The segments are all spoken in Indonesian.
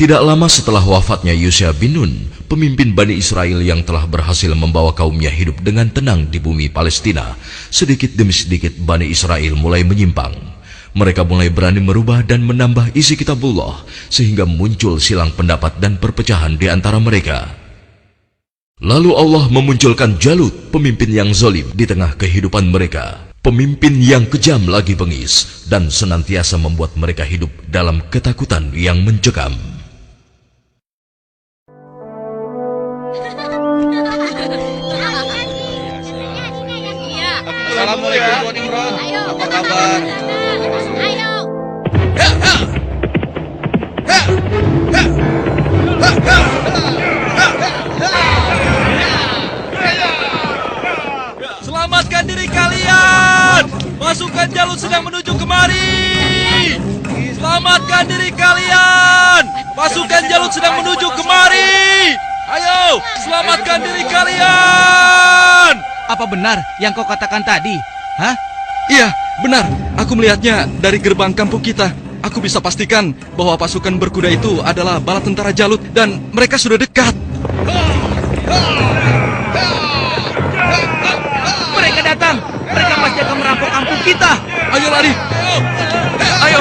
Tidak lama setelah wafatnya Yusha bin Nun, pemimpin Bani Israel yang telah berhasil membawa kaumnya hidup dengan tenang di bumi Palestina, sedikit demi sedikit Bani Israel mulai menyimpang. Mereka mulai berani merubah dan menambah isi kitabullah, sehingga muncul silang pendapat dan perpecahan di antara mereka. Lalu Allah memunculkan Jalut, pemimpin yang zalim di tengah kehidupan mereka. Pemimpin yang kejam lagi bengis dan senantiasa membuat mereka hidup dalam ketakutan yang mencekam. Assalamualaikum Tuan Imran. Apa kabar? Ayo. Selamatkan diri kalian! Pasukan Jalut sedang menuju kemari! Selamatkan diri kalian! Pasukan Jalut sedang menuju kemari! Ayo, selamatkan diri kalian! Apa benar yang kau katakan tadi? Hah? Iya, benar. Aku melihatnya dari gerbang kampung kita. Aku bisa pastikan bahwa pasukan berkuda itu adalah bala tentara Jalut dan mereka sudah dekat. Mereka datang! Mereka pasti akan merampok kampung kita! Ayo lari! Ayo!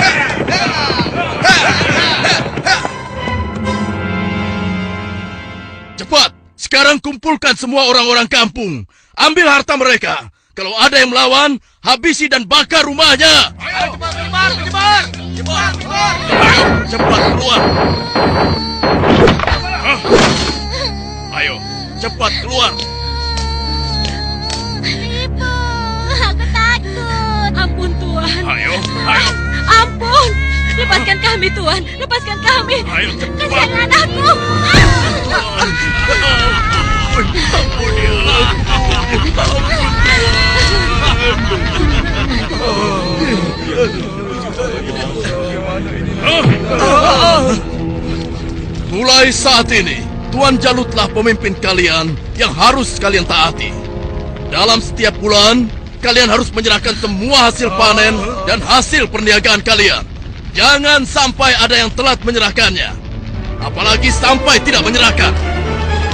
Cepat! Sekarang kumpulkan semua orang-orang kampung. Ambil harta mereka. Kalau ada yang melawan, habisi dan bakar rumahnya. Ayo, menyebar! Ayo, cepat keluar. Ayo, cepat keluar. Ibu, aku takut. Ampun Tuan. Ayo. Ampun. Lepaskan kami Tuan. Lepaskan kami. Ayo, cepat. Kasihan anakku. Mulai saat ini, Tuan Jalutlah pemimpin kalian yang harus kalian taati. Dalam setiap bulan, kalian harus menyerahkan semua hasil panen dan hasil perniagaan kalian. Jangan sampai ada yang telat menyerahkannya. Apalagi sampai tidak menyerahkan.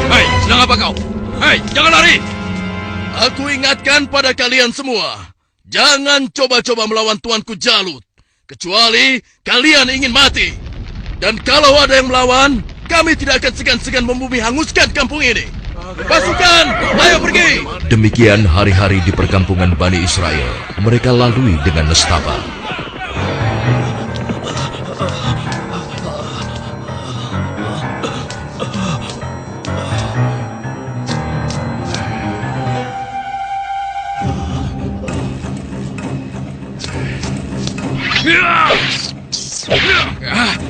Hei, sedang apa kau? Hei, jangan lari! Aku ingatkan pada kalian semua, jangan coba-coba melawan Tuanku Jalut, kecuali kalian ingin mati. Dan kalau ada yang melawan, kami tidak akan segan-segan membumi hanguskan kampung ini. Pasukan, ayo pergi! Demikian hari-hari di perkampungan Bani Israel. Mereka lalui dengan nestapa.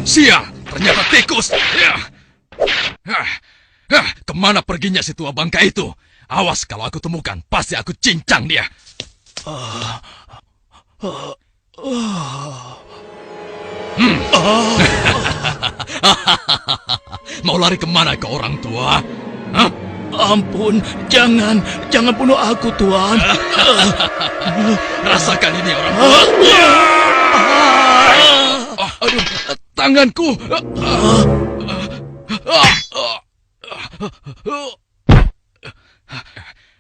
Sial, ternyata tikus. Kemana perginya si tua bangka itu? Awas kalau aku temukan, pasti aku cincang dia. Mau lari kemana kau orang tua? Hah? Ampun, jangan bunuh aku, Tuan. Rasakan ini orang tua. Aduh, tanganku.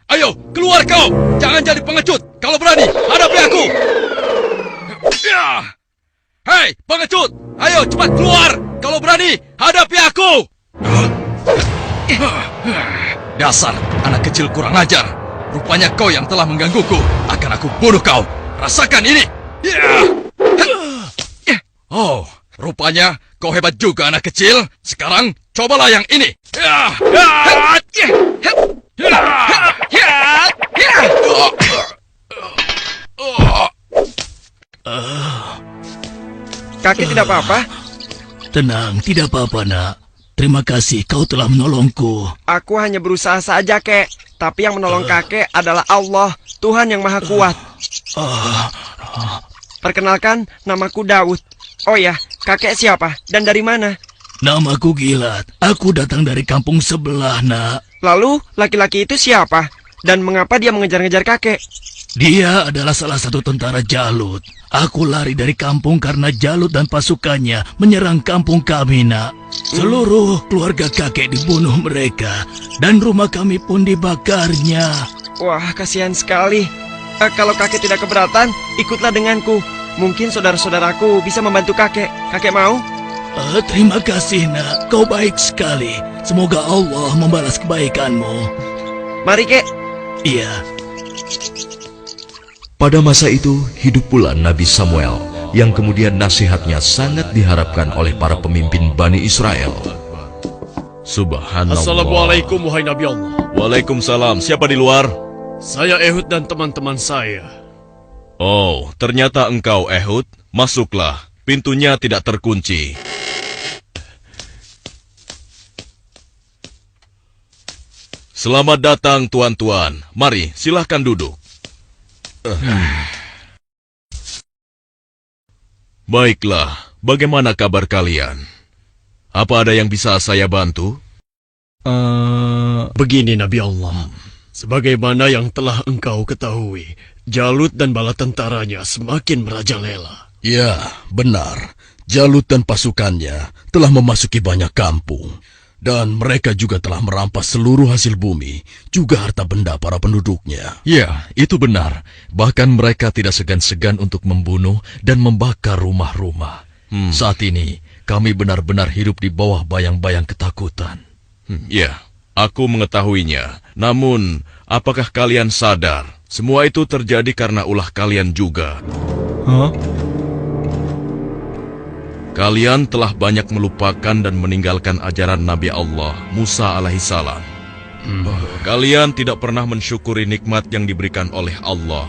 Ayo, keluar kau. Jangan jadi pengecut. Kalau berani, hadapi aku. Hei, pengecut. Ayo, cepat keluar. Kalau berani, hadapi aku. Dasar anak kecil kurang ajar. Rupanya kau yang telah menggangguku. Akan aku bunuh kau. Rasakan ini. Oh, rupanya kau hebat juga anak kecil. Sekarang cobalah yang ini. Kakek tidak apa-apa? Tenang, tidak apa-apa, Nak. Terima kasih kau telah menolongku. Aku hanya berusaha saja, Kek. Tapi yang menolong kakek adalah Allah, Tuhan yang Maha Kuat. Perkenalkan, namaku Daud. Oh ya, kakek siapa dan dari mana? Namaku Gilat. Aku datang dari kampung sebelah, Nak. Lalu, laki-laki itu siapa? Dan mengapa dia mengejar-ngejar kakek? Dia adalah salah satu tentara Jalut. Aku lari dari kampung karena Jalut dan pasukannya menyerang kampung kami, Nak. Seluruh keluarga kakek dibunuh mereka, dan rumah kami pun dibakarnya. Wah, kasihan sekali. Kalau kakek tidak keberatan, ikutlah denganku. Mungkin saudara-saudaraku bisa membantu kakek. Kakek mau? Terima kasih, nak. Kau baik sekali. Semoga Allah membalas kebaikanmu. Mari, Kek. Iya. Pada masa itu, hidup pula Nabi Samuel, yang kemudian nasihatnya sangat diharapkan oleh para pemimpin Bani Israel. Subhanallah. Assalamualaikum wahai Nabi Allah. Waalaikumsalam. Siapa di luar? Saya Ehud dan teman-teman saya. Oh, ternyata engkau Ehud. Masuklah. Pintunya tidak terkunci. Selamat datang tuan-tuan. Mari, silahkan duduk. Baiklah, bagaimana kabar kalian? Apa ada yang bisa saya bantu? Begini Nabi Allah. Sebagaimana yang telah engkau ketahui, Jalut dan bala tentaranya semakin merajalela. Ya, benar. Jalut dan pasukannya telah memasuki banyak kampung. Dan mereka juga telah merampas seluruh hasil bumi, juga harta benda para penduduknya. Ya, itu benar. Bahkan mereka tidak segan-segan untuk membunuh dan membakar rumah-rumah. Saat ini, kami benar-benar hidup di bawah bayang-bayang ketakutan. Ya, aku mengetahuinya. Namun, apakah kalian sadar semua itu terjadi karena ulah kalian juga? Kalian telah banyak melupakan dan meninggalkan ajaran Nabi Allah, Musa alaihissalam. Kalian tidak pernah mensyukuri nikmat yang diberikan oleh Allah.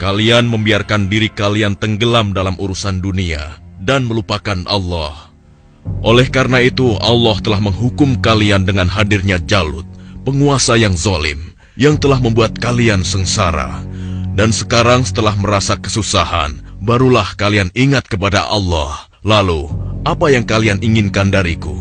Kalian membiarkan diri kalian tenggelam dalam urusan dunia dan melupakan Allah. Oleh karena itu, Allah telah menghukum kalian dengan hadirnya Jalut, penguasa yang zalim, yang telah membuat kalian sengsara. Dan sekarang setelah merasa kesusahan, barulah kalian ingat kepada Allah. Lalu, apa yang kalian inginkan dariku?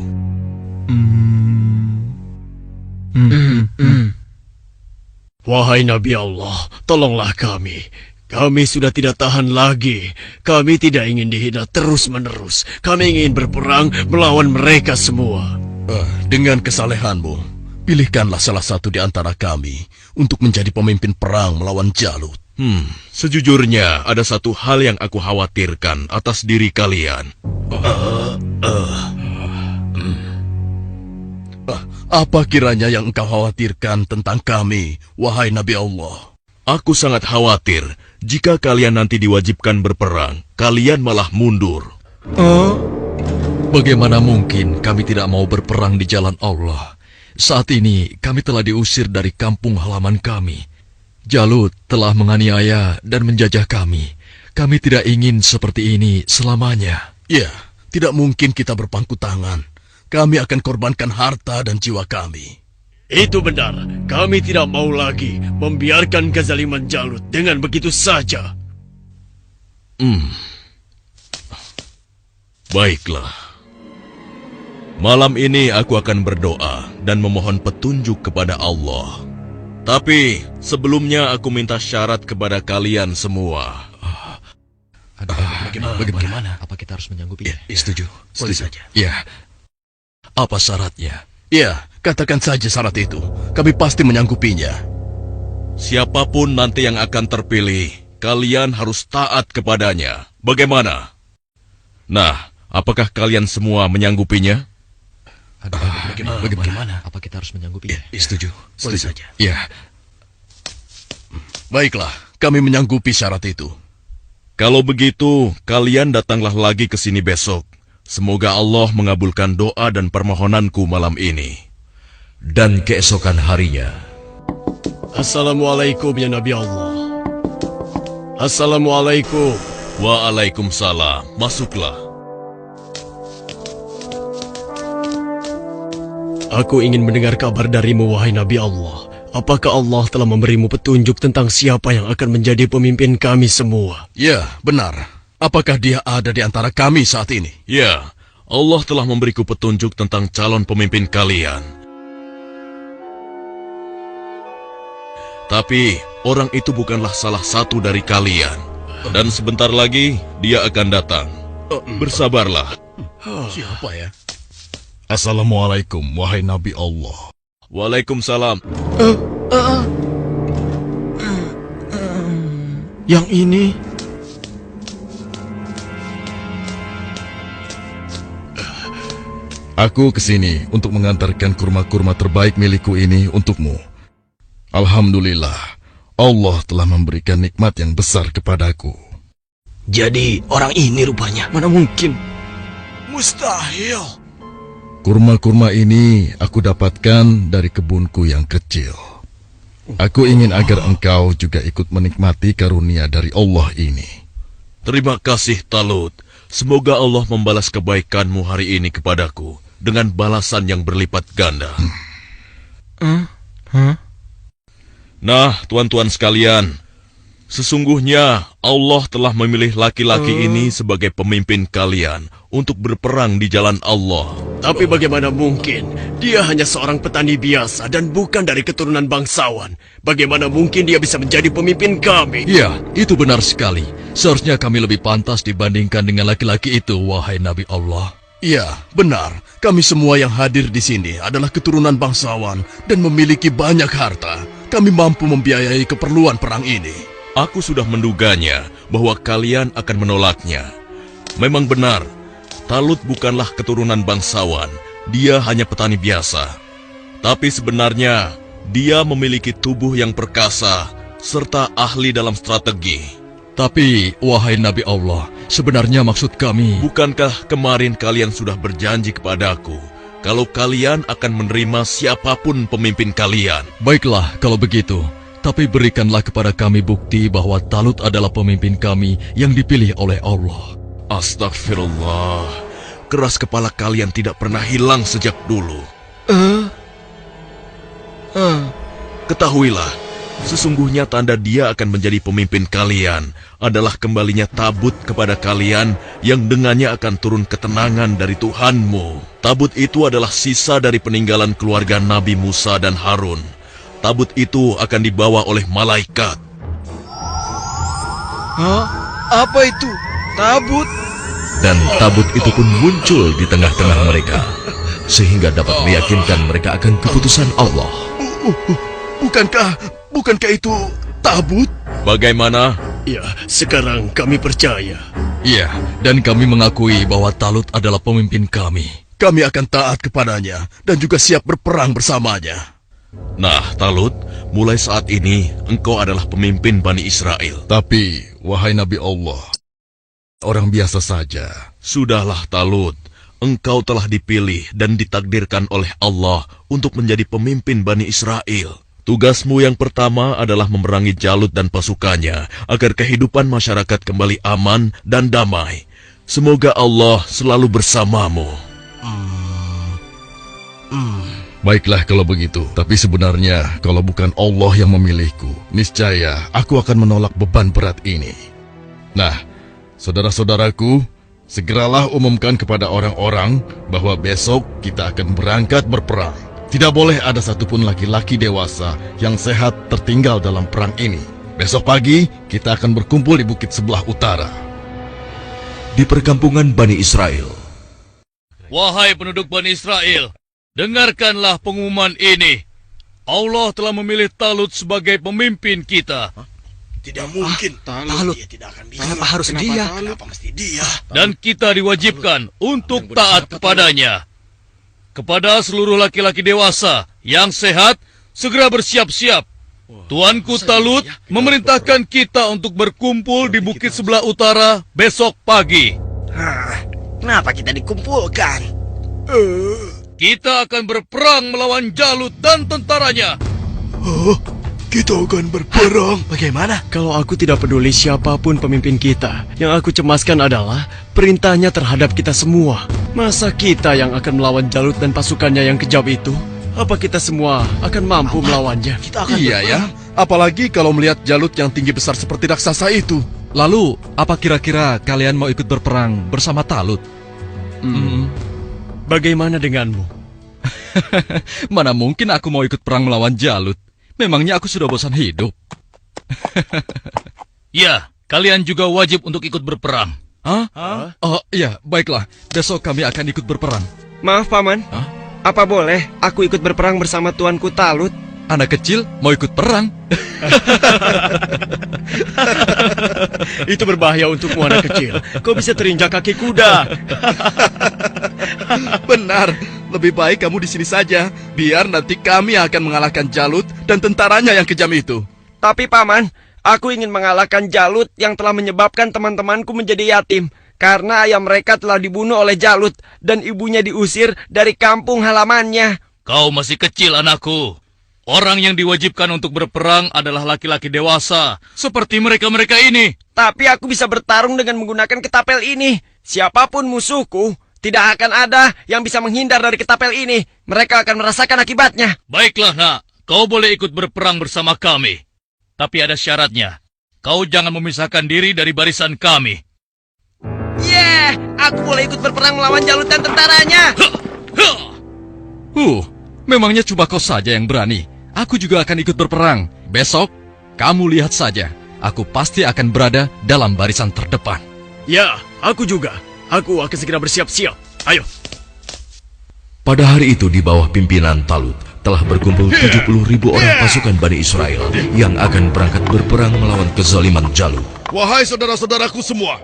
Wahai Nabi Allah, tolonglah kami. Kami sudah tidak tahan lagi. Kami tidak ingin dihina terus-menerus. Kami ingin berperang melawan mereka semua. Dengan kesalehanmu, pilihkanlah salah satu di antara kami untuk menjadi pemimpin perang melawan Jalut. Sejujurnya, ada satu hal yang aku khawatirkan atas diri kalian. Apa kiranya yang engkau khawatirkan tentang kami, wahai Nabi Allah? Aku sangat khawatir jika kalian nanti diwajibkan berperang, kalian malah mundur. Bagaimana mungkin kami tidak mau berperang di jalan Allah? Saat ini kami telah diusir dari kampung halaman kami. Jalut telah menganiaya dan menjajah kami. Kami tidak ingin seperti ini selamanya. Ya, tidak mungkin kita berpangku tangan. Kami akan korbankan harta dan jiwa kami. Itu benar. Kami tidak mau lagi membiarkan kezaliman Jalut dengan begitu saja. Baiklah. Malam ini aku akan berdoa dan memohon petunjuk kepada Allah. Tapi sebelumnya aku minta syarat kepada kalian semua. Bagaimana? Apa kita harus menyanggupinya? Setuju. saja. Ya. Apa syaratnya? Ya, katakan saja syarat itu. Kami pasti menyanggupinya. Siapapun nanti yang akan terpilih, kalian harus taat kepadanya. Bagaimana? Nah, apakah kalian semua menyanggupinya? Bagaimana? Apa kita harus menyanggupinya? Setuju. saja. Ya. Baiklah, kami menyanggupi syarat itu. Kalau begitu, kalian datanglah lagi ke sini besok. Semoga Allah mengabulkan doa dan permohonanku malam ini. Dan keesokan harinya, Assalamualaikum ya Nabi Allah. Assalamualaikum. Waalaikumsalam. Masuklah. Aku ingin mendengar kabar darimu, wahai Nabi Allah. Apakah Allah telah memberimu petunjuk tentang siapa yang akan menjadi pemimpin kami semua? Ya, benar. Apakah dia ada di antara kami saat ini? Ya, Allah telah memberiku petunjuk tentang calon pemimpin kalian. Tapi, orang itu bukanlah salah satu dari kalian. Dan sebentar lagi, dia akan datang. Bersabarlah. Siapa ya? Assalamualaikum, wahai Nabi Allah. Waalaikumsalam. Yang ini... Aku kesini untuk mengantarkan kurma-kurma terbaik milikku ini untukmu. Alhamdulillah, Allah telah memberikan nikmat yang besar kepadaku. Jadi orang ini rupanya. Mana mungkin? Mustahil. Kurma-kurma ini aku dapatkan dari kebunku yang kecil. Aku ingin agar engkau juga ikut menikmati karunia dari Allah ini. Terima kasih, Talut. Semoga Allah membalas kebaikanmu hari ini kepadaku dengan balasan yang berlipat ganda. Nah, tuan-tuan sekalian, sesungguhnya Allah telah memilih laki-laki ini sebagai pemimpin kalian untuk berperang di jalan Allah. Tapi bagaimana mungkin? Dia hanya seorang petani biasa dan bukan dari keturunan bangsawan. Bagaimana mungkin dia bisa menjadi pemimpin kami? Ya, itu benar sekali. Seharusnya kami lebih pantas dibandingkan dengan laki-laki itu, wahai Nabi Allah. Ya, benar. Kami semua yang hadir di sini adalah keturunan bangsawan dan memiliki banyak harta. Kami mampu membiayai keperluan perang ini. Aku sudah menduganya bahwa kalian akan menolaknya. Memang benar, Talut bukanlah keturunan bangsawan. Dia hanya petani biasa. Tapi sebenarnya, dia memiliki tubuh yang perkasa serta ahli dalam strategi. Tapi, wahai Nabi Allah, sebenarnya maksud kami... Bukankah kemarin kalian sudah berjanji kepadaku kalau kalian akan menerima siapapun pemimpin kalian? Baiklah, kalau begitu. Tapi berikanlah kepada kami bukti bahwa Talut adalah pemimpin kami yang dipilih oleh Allah. Astagfirullah, keras kepala kalian tidak pernah hilang sejak dulu. Ketahuilah, sesungguhnya tanda dia akan menjadi pemimpin kalian adalah kembalinya tabut kepada kalian yang dengannya akan turun ketenangan dari Tuhanmu. Tabut itu adalah sisa dari peninggalan keluarga Nabi Musa dan Harun. Tabut itu akan dibawa oleh malaikat. Hah? Apa itu? Tabut? Dan tabut itu pun muncul di tengah-tengah mereka, sehingga dapat meyakinkan mereka akan keputusan Allah. Bukankah itu tabut? Bagaimana? Ya, sekarang kami percaya. Iya, dan kami mengakui bahwa Talut adalah pemimpin kami. Kami akan taat kepadanya dan juga siap berperang bersamanya. Nah, Talut, mulai saat ini engkau adalah pemimpin Bani Israel. Tapi, wahai Nabi Allah, orang biasa saja. Sudahlah, Talut. Engkau telah dipilih dan ditakdirkan oleh Allah untuk menjadi pemimpin Bani Israel. Tugasmu yang pertama adalah memerangi Jalut dan pasukannya agar kehidupan masyarakat kembali aman dan damai. Semoga Allah selalu bersamamu. Baiklah kalau begitu, tapi sebenarnya kalau bukan Allah yang memilihku, niscaya aku akan menolak beban berat ini. Nah, saudara-saudaraku, segeralah umumkan kepada orang-orang bahwa besok kita akan berangkat berperang. Tidak boleh ada satupun laki-laki dewasa yang sehat tertinggal dalam perang ini. Besok pagi, kita akan berkumpul di bukit sebelah utara. Di perkampungan Bani Israel, Wahai penduduk Bani Israel, dengarkanlah pengumuman ini. Allah telah memilih Talut sebagai pemimpin kita. Tidak mungkin. Talut. Dia tidak akan bisa. Kenapa harus dia? Kenapa mesti dia? Dan kita diwajibkan untuk taat kepadanya. Kepada seluruh laki-laki dewasa yang sehat, segera bersiap-siap. Tuanku Talut memerintahkan kita untuk berkumpul di bukit sebelah utara besok pagi. Kenapa kita dikumpulkan? Kita akan berperang melawan Jalut dan tentaranya. Kita akan berperang. Bagaimana? Kalau aku tidak peduli siapapun pemimpin kita, yang aku cemaskan adalah perintahnya terhadap kita semua. Masa kita yang akan melawan Jalut dan pasukannya yang kejam itu? Apa kita semua akan mampu melawannya? Iya ya, apalagi kalau melihat Jalut yang tinggi besar seperti raksasa itu. Lalu, apa kira-kira kalian mau ikut berperang bersama Talut? Bagaimana denganmu? Mana mungkin aku mau ikut perang melawan Jalut? Memangnya aku sudah bosan hidup? Ya, kalian juga wajib untuk ikut berperang. Hah? Oh, iya, baiklah. Besok kami akan ikut berperang. Maaf, Paman. Hah? Apa boleh aku ikut berperang bersama tuanku Talut? Anak kecil mau ikut perang? Itu berbahaya untukmu anak kecil. Kau bisa terinjak kaki kuda. Benar, lebih baik kamu di sini saja. Biar nanti kami akan mengalahkan Jalut dan tentaranya yang kejam itu. Tapi Paman, aku ingin mengalahkan Jalut yang telah menyebabkan teman-temanku menjadi yatim. Karena ayah mereka telah dibunuh oleh Jalut dan ibunya diusir dari kampung halamannya. Kau masih kecil, anakku. Orang yang diwajibkan untuk berperang adalah laki-laki dewasa, seperti mereka-mereka ini. Tapi aku bisa bertarung dengan menggunakan ketapel ini. Siapapun musuhku, tidak akan ada yang bisa menghindar dari ketapel ini. Mereka akan merasakan akibatnya. Baiklah, nak. Kau boleh ikut berperang bersama kami. Tapi ada syaratnya. Kau jangan memisahkan diri dari barisan kami. Aku boleh ikut berperang melawan Jalut dan tentaranya. Memangnya cuma kau saja yang berani. Aku juga akan ikut berperang. Besok, kamu lihat saja. Aku pasti akan berada dalam barisan terdepan. Ya, aku juga. Aku akan segera bersiap-siap. Ayo. Pada hari itu di bawah pimpinan Talut telah berkumpul 70.000 orang pasukan Bani Israel yang akan berangkat berperang melawan kezaliman Jalut. Wahai saudara-saudaraku semua,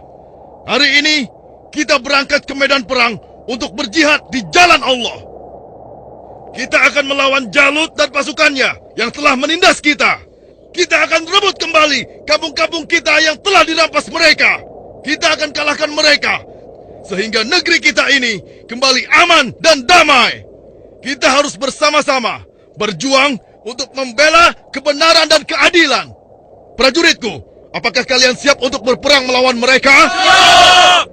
hari ini kita berangkat ke medan perang untuk berjihad di jalan Allah. Kita akan melawan Jalut dan pasukannya yang telah menindas kita. Kita akan rebut kembali kampung-kampung kita yang telah dirampas mereka. Kita akan kalahkan mereka, sehingga negeri kita ini kembali aman dan damai. Kita harus bersama-sama berjuang untuk membela kebenaran dan keadilan. Prajuritku, apakah kalian siap untuk berperang melawan mereka? Siap!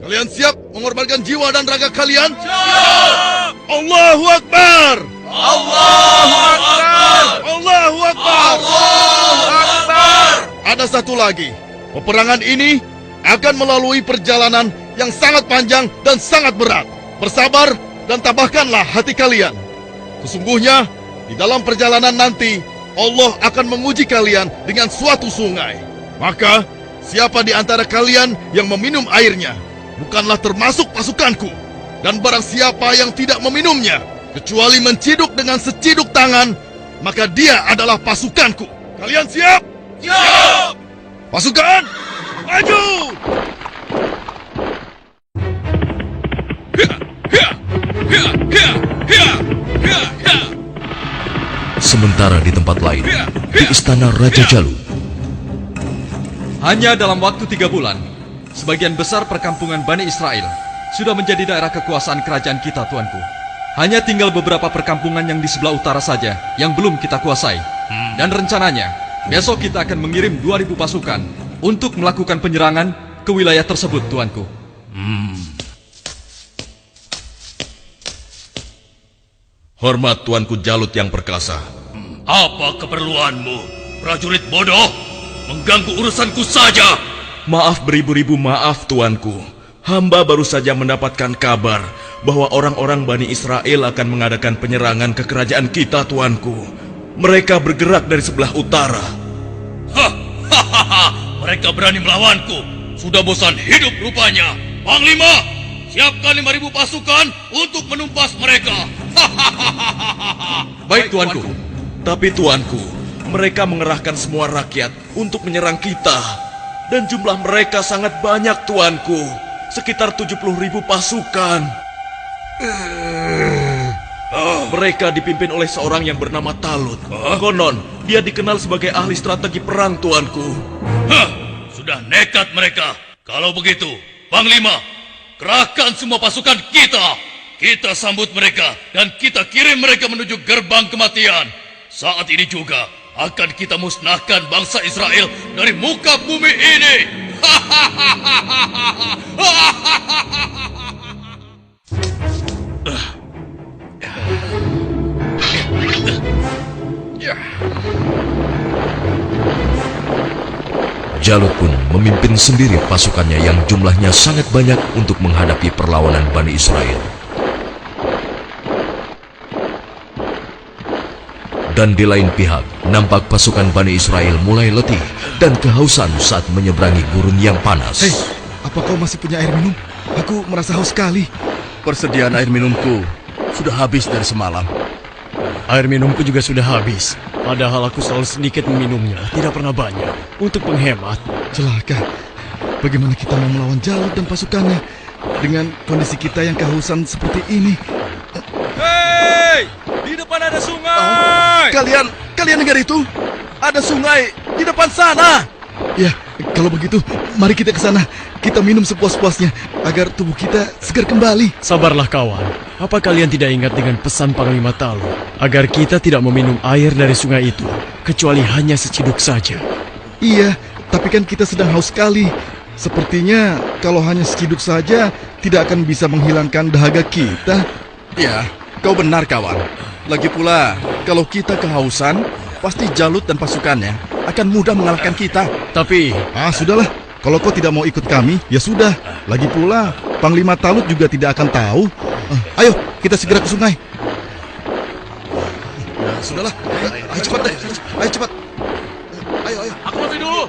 Kalian siap mengorbankan jiwa dan raga kalian? Siap! Allahu Akbar! Allahu Akbar! Allahu Akbar! Allahu Akbar! Ada satu lagi. Peperangan ini akan melalui perjalanan yang sangat panjang dan sangat berat. Bersabar dan tabahkanlah hati kalian. Sesungguhnya, di dalam perjalanan nanti, Allah akan menguji kalian dengan suatu sungai. Maka, siapa di antara kalian yang meminum airnya, bukanlah termasuk pasukanku. Dan barang siapa yang tidak meminumnya, kecuali menciduk dengan seciduk tangan, maka dia adalah pasukanku. Kalian siap? Siap! Pasukan, maju! Sementara di tempat lain, di istana Raja Jalut, Hanya dalam waktu 3 bulan, sebagian besar perkampungan Bani Israel sudah menjadi daerah kekuasaan kerajaan kita, tuanku. Hanya tinggal beberapa perkampungan yang di sebelah utara saja yang belum kita kuasai. Dan rencananya, besok kita akan mengirim 2.000 pasukan untuk melakukan penyerangan ke wilayah tersebut, tuanku. hormat tuanku Jalut yang perkasa. Apa keperluanmu, prajurit bodoh? Mengganggu urusanku saja. Maaf beribu-ribu maaf tuanku. Hamba baru saja mendapatkan kabar bahwa orang-orang Bani Israel akan mengadakan penyerangan ke kerajaan kita, tuanku. Mereka bergerak dari sebelah utara. Hahaha, mereka berani melawanku. Sudah bosan hidup rupanya. Panglima, siapkan 5.000 pasukan untuk menumpas mereka. Baik, tuanku. Tapi tuanku, mereka mengerahkan semua rakyat untuk menyerang kita. Dan jumlah mereka sangat banyak, tuanku. Sekitar 70.000 pasukan. Mereka dipimpin oleh seorang yang bernama Talut. Konon, dia dikenal sebagai ahli strategi perang, tuanku. Sudah nekat mereka. Kalau begitu, Panglima, kerahkan semua pasukan kita. Kita sambut mereka dan kita kirim mereka menuju gerbang kematian. Saat ini juga akan kita musnahkan bangsa Israel dari muka bumi ini. Jalut pun memimpin sendiri pasukannya yang jumlahnya sangat banyak untuk menghadapi perlawanan Bani Israel. Dan di lain pihak, nampak pasukan Bani Israel mulai letih dan kehausan saat menyeberangi gurun yang panas. Hei, apa kau masih punya air minum? Aku merasa haus sekali. persediaan air minumku sudah habis dari semalam. Air minumku juga sudah habis. Padahal aku selalu sedikit meminumnya, tidak pernah banyak. Untuk menghemat. Celaka. Bagaimana kita mau melawan Jalut dan pasukannya dengan kondisi kita yang kehausan seperti ini? Hei! Di depan ada sungai! Kalian dengar itu? Ada sungai di depan sana. Ya, kalau begitu, mari kita ke sana. Kita minum sepuas-puasnya agar tubuh kita segar kembali. Sabarlah kawan. Apa kalian tidak ingat dengan pesan Panglima Talut agar kita tidak meminum air dari sungai itu, kecuali hanya seciduk saja? Iya, tapi kan kita sedang haus sekali. Sepertinya kalau hanya seciduk saja tidak akan bisa menghilangkan dahaga kita. Ya, kau benar kawan. Lagi pula, kalau kita kehausan, pasti Jalut dan pasukannya akan mudah mengalahkan kita. Tapi, Sudahlah. Kalau kau tidak mau ikut kami, ya sudah. Lagi pula, Panglima Talut juga tidak akan tahu. Ayo, kita segera ke sungai. Sudahlah, ayo cepat deh. Ayo cepat. Ayo. Aku mati dulu.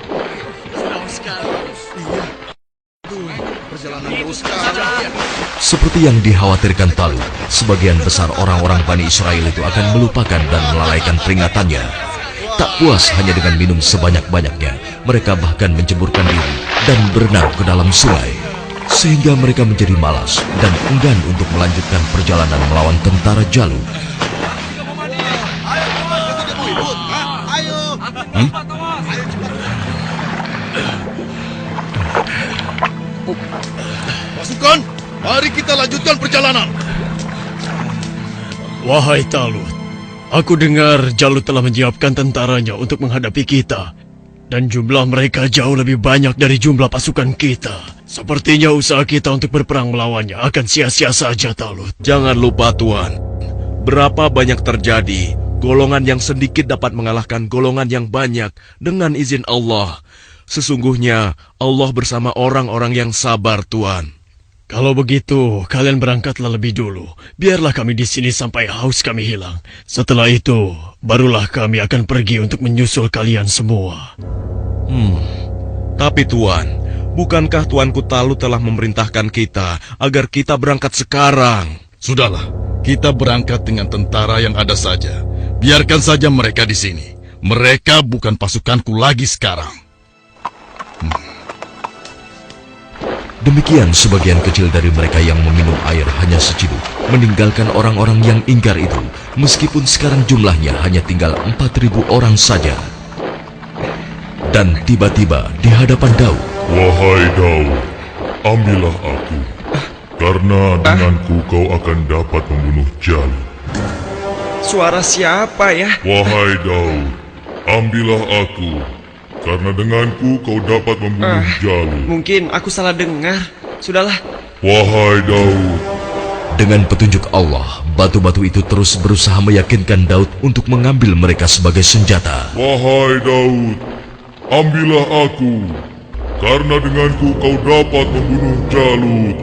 Perjalanan terus sekarang. Seperti yang dikhawatirkan Talut, sebagian besar orang-orang Bani Israel itu akan melupakan dan melalaikan peringatannya. Tak puas hanya dengan minum sebanyak-banyaknya, mereka bahkan menceburkan diri dan berenang ke dalam sungai. Sehingga mereka menjadi malas dan enggan untuk melanjutkan perjalanan melawan tentara Jalut. Pasukan, mari kita lanjutkan perjalanan. wahai Talut, aku dengar Jalut telah menyiapkan tentaranya untuk menghadapi kita. Dan jumlah mereka jauh lebih banyak dari jumlah pasukan kita. Sepertinya usaha kita untuk berperang melawannya akan sia-sia saja, Talut. Jangan lupa Tuan, berapa banyak terjadi, golongan yang sedikit dapat mengalahkan golongan yang banyak dengan izin Allah. Sesungguhnya Allah bersama orang-orang yang sabar, Tuan. Kalau begitu, kalian berangkatlah lebih dulu. Biarlah kami di sini sampai haus kami hilang. Setelah itu, barulah kami akan pergi untuk menyusul kalian semua. Tapi Tuan, bukankah Tuanku Talut telah memerintahkan kita agar kita berangkat sekarang? Sudahlah, kita berangkat dengan tentara yang ada saja. Biarkan saja mereka di sini. Mereka bukan pasukanku lagi sekarang. Demikian sebagian kecil dari mereka yang meminum air hanya seciduk, meninggalkan orang-orang yang ingkar itu, meskipun sekarang jumlahnya hanya tinggal 4.000 orang saja. Dan tiba-tiba di hadapan Daud, Wahai Daud, ambillah aku, karena denganku kau akan dapat membunuh Jalut. Suara siapa ya? Wahai Daud, ambillah aku, karena denganku kau dapat membunuh Jalut. Mungkin aku salah dengar. Sudahlah. Wahai Daud, dengan petunjuk Allah, batu-batu itu terus berusaha meyakinkan Daud untuk mengambil mereka sebagai senjata. wahai Daud, ambillah aku, karena denganku kau dapat membunuh Jalut.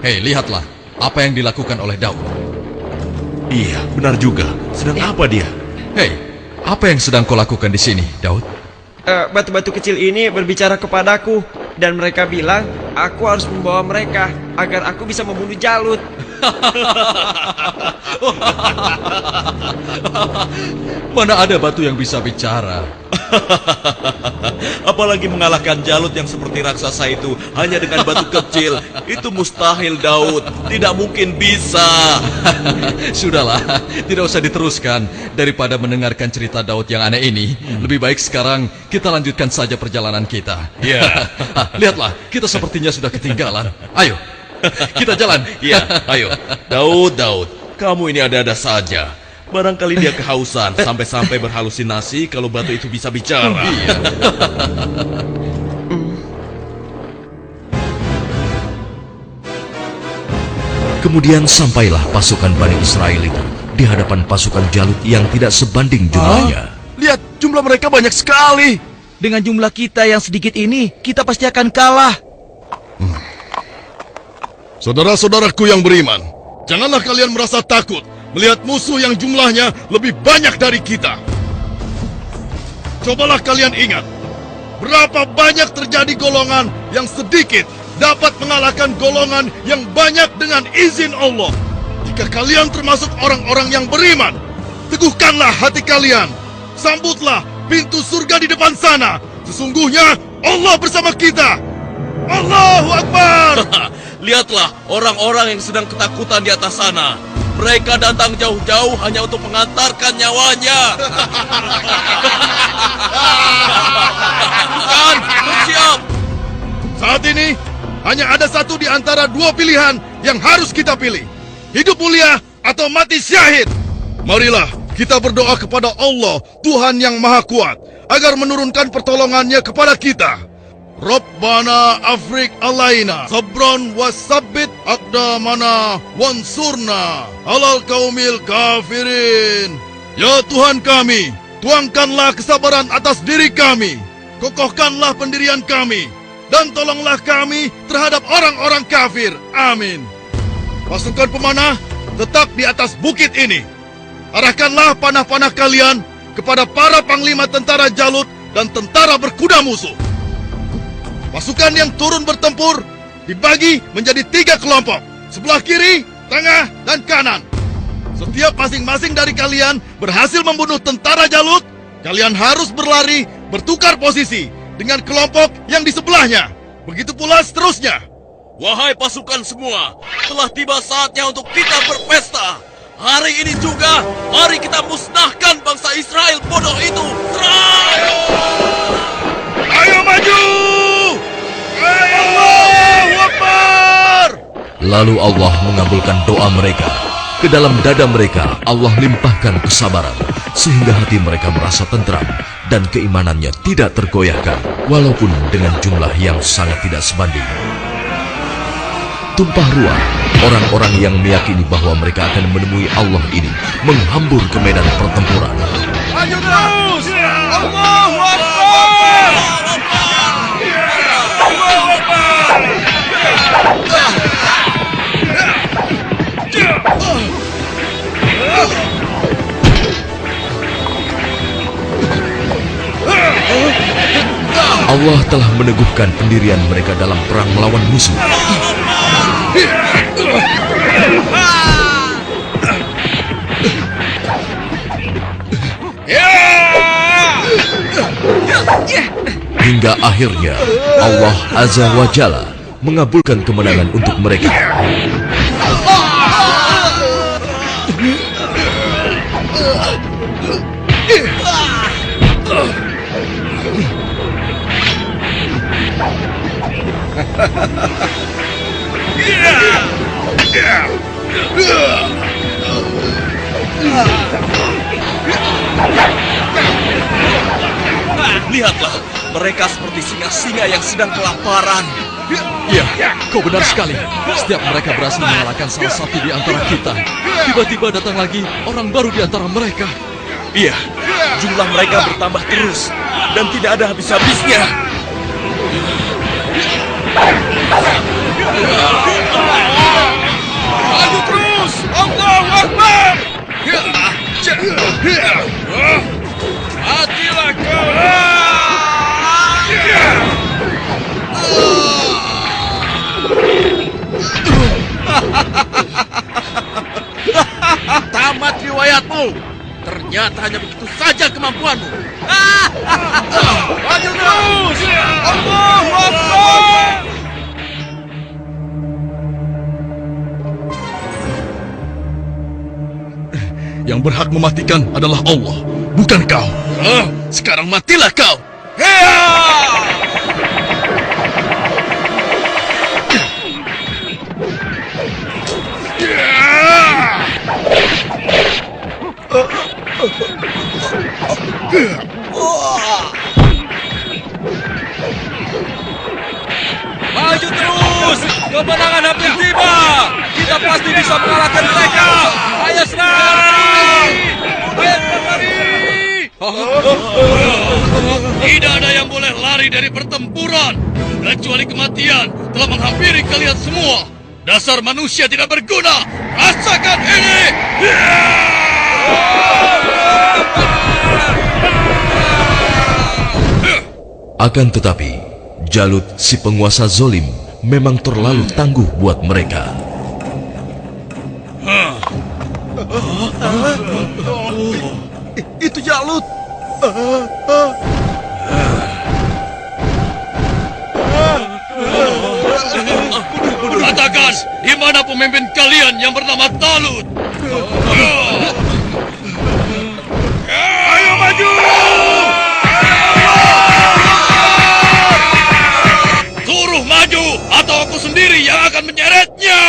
Hei, lihatlah apa yang dilakukan oleh Daud. Iya, benar juga. Sedang apa dia? Hei, apa yang sedang kau lakukan di sini, Daud? Batu-batu kecil ini berbicara kepadaku, dan mereka bilang aku harus membawa mereka agar aku bisa membunuh Jalut. Mana ada batu yang bisa bicara? Apalagi mengalahkan Jalut yang seperti raksasa itu hanya dengan batu kecil. Itu mustahil, Daud. Tidak mungkin bisa. Sudahlah, tidak usah diteruskan. Daripada mendengarkan cerita Daud yang aneh ini, lebih baik sekarang kita lanjutkan saja perjalanan kita. Ya. Lihatlah, kita sepertinya sudah ketinggalan. Ayo, kita jalan. Ya, ayo. Daud, kamu ini ada-ada saja. Barangkali dia kehausan sampai-sampai berhalusinasi kalau batu itu bisa bicara. Kemudian sampailah pasukan Bani Israel itu di hadapan pasukan Jalut yang tidak sebanding jumlahnya. Lihat, jumlah mereka banyak sekali. Dengan jumlah kita yang sedikit ini, kita pasti akan kalah. Saudara-saudaraku yang beriman, janganlah kalian merasa takut melihat musuh yang jumlahnya lebih banyak dari kita. Cobalah kalian ingat, berapa banyak terjadi golongan yang sedikit dapat mengalahkan golongan yang banyak dengan izin Allah. Jika kalian termasuk orang-orang yang beriman, teguhkanlah hati kalian. Sambutlah pintu surga di depan sana. Sesungguhnya Allah bersama kita. Allahu Akbar. Lihatlah orang-orang yang sedang ketakutan di atas sana. Mereka datang jauh-jauh hanya untuk mengantarkan nyawanya. Bukan, bersiap. Saat ini hanya ada satu di antara dua pilihan yang harus kita pilih. Hidup mulia atau mati syahid. Marilah kita berdoa kepada Allah, Tuhan yang Maha Kuat, agar menurunkan pertolongannya kepada kita. Rabbana afrik alaina sabron wasabbit aqdamana wansurna alal kaumil kafirin. Ya Tuhan kami, tuangkanlah kesabaran atas diri kami, kokohkanlah pendirian kami, dan tolonglah kami terhadap orang-orang kafir. Amin. Pasukan pemanah tetap di atas bukit ini. Arahkanlah panah-panah kalian kepada para panglima tentara Jalut dan tentara berkuda musuh. Pasukan yang turun bertempur dibagi menjadi 3 kelompok, sebelah kiri, tengah, dan kanan. Setiap masing-masing dari kalian berhasil membunuh tentara Jalut, kalian harus berlari bertukar posisi dengan kelompok yang di sebelahnya. Begitu pula seterusnya. Wahai pasukan semua, telah tiba saatnya untuk kita berpesta. Hari ini juga, mari kita musnahkan bangsa Israel bodoh itu. Serang! Ayo maju! Allahu Akbar! Lalu Allah mengabulkan doa mereka. Ke dalam dada mereka Allah limpahkan kesabaran, sehingga hati mereka merasa tentram dan keimanannya tidak tergoyahkan, walaupun dengan jumlah yang sangat tidak sebanding. Tumpah ruah, orang-orang yang meyakini bahwa mereka akan menemui Allah ini menghambur ke medan pertempuran. Maju terus! Allahu Akbar! Allahu Akbar! Allah telah meneguhkan pendirian mereka dalam perang melawan musuh. Hingga akhirnya Allah Azza wa Jalla mengabulkan kemenangan untuk mereka. Lihatlah, mereka seperti singa-singa yang sedang kelaparan. Iya, kau benar sekali. Setiap mereka berhasil mengalahkan salah satu di antara kita, tiba-tiba datang lagi orang baru di antara mereka. Iya, jumlah mereka bertambah terus dan tidak ada habis-habisnya. Maju terus! Allahu Akbar! Matilah kau! Tamat riwayatmu. Ternyata hanya begitu saja kemampuanmu. Maju terus! Allahu Akbar! Yang berhak mematikan adalah Allah, bukan kau. Sekarang matilah kau. Maju terus! Kemenangan hampir tiba! Kita pasti bisa mengalahkan mereka! Ayo serang! Ayo lari! Tidak ada yang boleh lari dari pertempuran, kecuali kematian telah menghampiri kalian semua. Dasar manusia tidak berguna. Rasakan ini! Akan tetapi, Jalut si penguasa zolim memang terlalu tangguh buat mereka. Itu Jalut. Katakan, di mana pemimpin kalian yang bernama Talut? Ayo maju! Suruh maju, atau aku sendiri yang akan menyeretnya!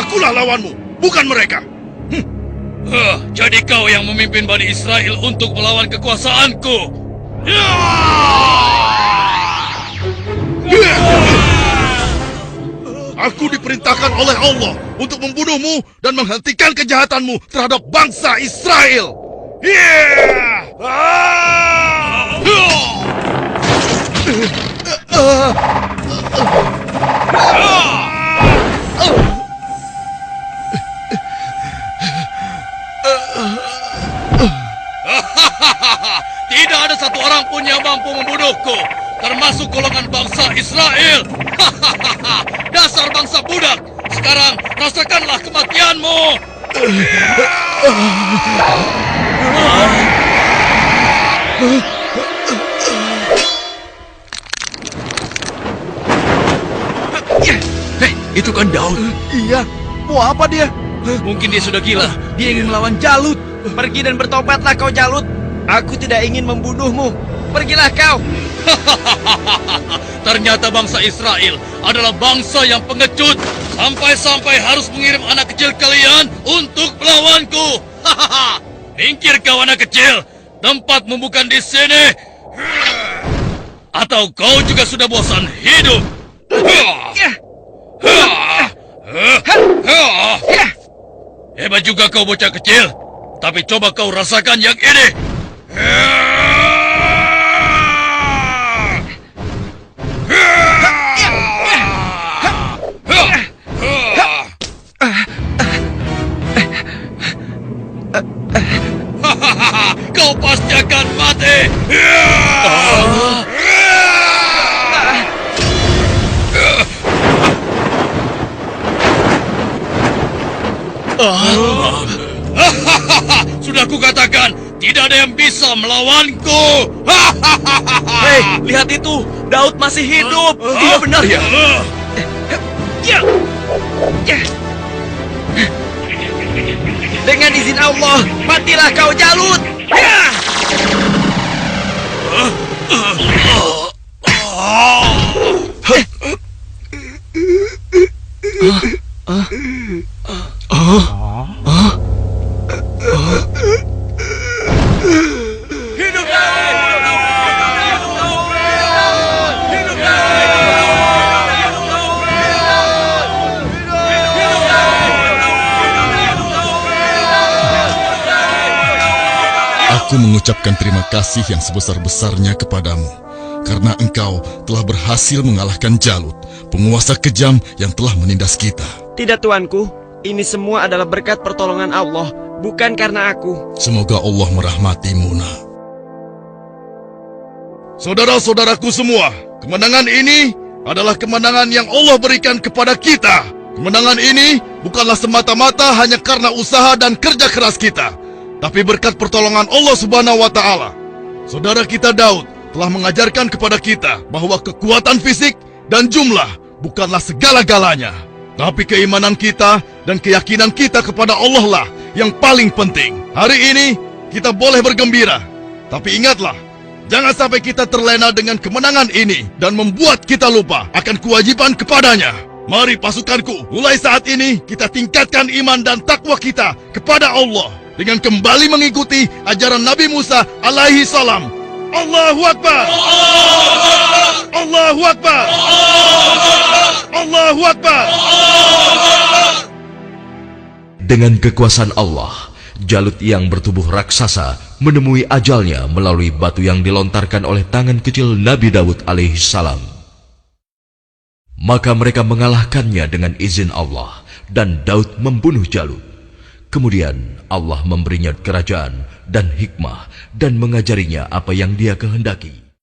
Akulah lawanmu, bukan mereka. Jadi kau yang memimpin Bani Israel untuk melawan kekuasaanku. Aku diperintahkan oleh Allah untuk membunuhmu dan menghentikan kejahatanmu terhadap bangsa Israel. Tidak ada satu orang pun yang mampu membunuhku, termasuk golongan bangsa Israel. Dasar bangsa budak. Sekarang rasakanlah kematianmu. Hei, itu kan Daud. Iya, mau apa dia? Mungkin dia sudah gila. Dia ingin melawan Jalut. Pergi dan bertobatlah kau Jalut. Aku tidak ingin membunuhmu. Pergilah kau. Ternyata bangsa Israel adalah bangsa yang pengecut. Sampai-sampai harus mengirim anak kecil kalian untuk melawanku. Minggir kau anak kecil. Tempatmu bukan di sini. Atau kau juga sudah bosan hidup? Hebat juga kau bocah kecil. Tapi coba kau rasakan yang ini. Kau pasti akan mati. Sudah kukatakan, tidak ada yang bisa melawanku. Hei, lihat itu. Daud masih hidup. Iya benar ya. Dengan izin Allah, matilah kau Jalut. Aku mengucapkan terima kasih yang sebesar-besarnya kepadamu, karena engkau telah berhasil mengalahkan Jalut, penguasa kejam yang telah menindas kita. Tidak tuanku, ini semua adalah berkat pertolongan Allah, bukan karena aku. Semoga Allah merahmatimu, nak. Saudara-saudaraku semua, kemenangan ini adalah kemenangan yang Allah berikan kepada kita. Kemenangan ini bukanlah semata-mata hanya karena usaha dan kerja keras kita, tapi berkat pertolongan Allah Subhanahu wa Ta'ala. Saudara kita Daud telah mengajarkan kepada kita bahwa kekuatan fisik dan jumlah bukanlah segala-galanya, tapi keimanan kita dan keyakinan kita kepada Allah lah yang paling penting. Hari ini kita boleh bergembira, tapi ingatlah, jangan sampai kita terlena dengan kemenangan ini dan membuat kita lupa akan kewajiban kepadanya. Mari pasukanku, mulai saat ini kita tingkatkan iman dan takwa kita kepada Allah dengan kembali mengikuti ajaran Nabi Musa alaihi salam. Allahu Akbar! Allahu Akbar! Allahu Akbar! Dengan kekuasaan Allah, Jalut yang bertubuh raksasa menemui ajalnya melalui batu yang dilontarkan oleh tangan kecil Nabi Daud alaihi salam. Maka mereka mengalahkannya dengan izin Allah, dan Daud membunuh Jalut. Kemudian Allah memberinya kerajaan dan hikmah dan mengajarinya apa yang Dia kehendaki.